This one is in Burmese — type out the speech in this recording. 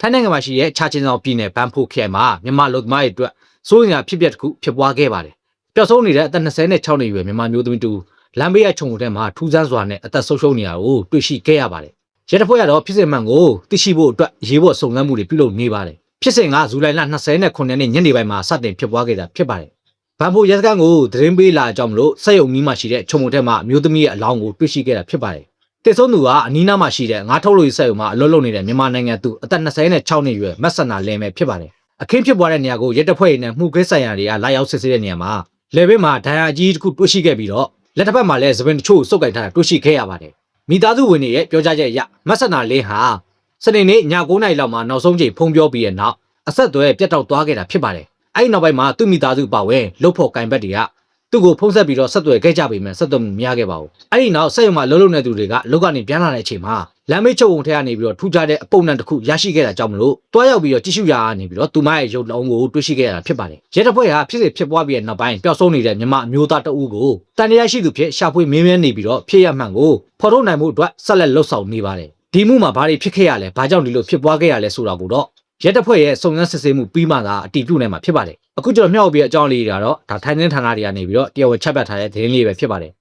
ထိုင်းနိုင်ငံမှာရှိတဲ့ချာချင်ဆောင်ပြည်နယ်ဘန်ဖိုခရိုင်မှာမြန်မာလူသမားတွေအတွက်စိုးရိမ်ဖြစ်ပျက်တစ်ခုဖြစ်ပွားခဲ့ပါတယ်ပျောက်ဆုံးနေတဲ့အသက်26နှစ်အရွယ်မြန်မာမျိုးသမီးတူလမ်းဘေးရခြုံထဲမှာထူးဆန်းစွာနဲ့အသက်ဆုံးရှုံးနေတာကိုတွေ့ရှိခဲ့ရပါတယ်ရဲတပ်ဖွဲ့ကတော့ဖြစ်စဉ်မှန်ကိုသိရှိဖို့အတွက်ရေးပေါ်စုံစမ်းမှုတွေပြုလုပ်နေပါတယ်ဖြစ်စဉ်ကဇူလိုင်လ29ရက်နေ့ညနေပိုင်းမှာစတင်ဖြစ်ပွားခဲ့တာဖြစ်ပါတယ်ဘန်ဖိုရဲစခန်းကိုသတင်းပေးလာကြောင်းမလို့စက်ရုံနီးမှရှိတဲ့ခြုံထဲမှာမျိုးသမီးရဲ့အလောင်းကိုတွေ့ရှိခဲ့တာဖြစ်ပါတယ်တေဆုံးသူကအနီးနားမှာရှိတဲ့ငါးထုတ်လို့စက်ရုံမှာအလုပ်လုပ်နေတဲ့မြန်မာနိုင်ငံသူအသက်26နှစ်အရွယ်မက်ဆန္နာလင်းပဲဖြစ်ပါတယ်အခင်းဖြစ်ပွားတဲ့နေရာကိုရဲတပ်ဖွဲ့နဲ့မှုခင်းဆိုင်ရာတွေကလာရောက်စစ်ဆေးတဲ့နေရာမှာလေဘေးမှာဒဏ်ရာအကြီးတစ်ခုတွေ့ရှိခဲ့ပြီးတော့လက်တစ်ဖက်မှာလည်းသပင်တချို့စုပ်ကိုင်ထားတာတွေ့ရှိခဲ့ရပါတယ်မိသားစုဝင်တွေရဲ့ပြောကြားချက်အရမက်ဆန္နာလင်းဟာစနေနေ့ည9:00 နာရီလောက်မှာနောက်ဆုံးချိန်ဖုန်းပြောပြီးတဲ့နောက်အဆက်အသွယ်ပြတ်တောက်သွားခဲ့တာဖြစ်ပါတယ်အဲ့ဒီနောက်ပိုင်းမှာသူ့မိသားစုပါဝင်လှုပ်ဖို့ကင်ဘက်တွေကသူ့ကိုဖုန်းဆက်ပြီးတော့ဆက်သွယ်ခဲ့ကြပေမဲ့ဆက်သွယ်မှုမရခဲ့ပါဘူးအဲ့ဒီနောက်စက်ရုံမှာလှုပ်နေသူတွေကလုတ်ကနေပြန်လာတဲ့အချိန်မှာလမ်းမေးချုပ်ုံထဲကနေပြီးတော့ထူးခြားတဲ့အပုံနှံတစ်ခုရရှိခဲ့တာကြောင့်မလို့တွားရောက်ပြီးတော့ကြည့်ရှုရာကနေပြီးတော့သူမရဲ့ရုပ်လုံးကိုတွေ့ရှိခဲ့ရတာဖြစ်ပါတယ်ရဲတပ်ဖွဲ့ဟာဖြစ်စဉ်ဖြစ်ပွားပြီးတဲ့နောက်ပိုင်းပျောက်ဆုံးနေတဲ့မြန်မာအမျိုးသားတအုပ်ကိုတန်တရားရှိသူဖြစ်ရှာဖွေမင်းမြန်းနေပြီးတော့ဖြစ်ရမှန်ကိုဖော်ထုတ်နိုင်မှုအတွက်ဆက်လက်လှုပ်ဆောင်နေပါတယ်ဒီမှုမှာဘာတွေဖြစ်ခဲ့ရလဲဘာကြောင့်ဒီလိုဖြစ်ပွားခဲ့ရလဲဆိုတာကိုတော့ရဲတပ်ဖွဲ့ရဲ့စုံစမ်းစစ်ဆေးမှုပြီးမှသာအတည်ပြုနိုင်မှာဖြစ်ပါတယ်အခုကျွန်တော်မျှဝေပြအကြောင်းလေးတွေကတော့ဒါထိုင်းသတင်းဌာနတွေကနေပြီးတော့တရားဝင်ချက်ပြထားတဲ့သတင်းလေးပဲဖြစ်ပါတယ်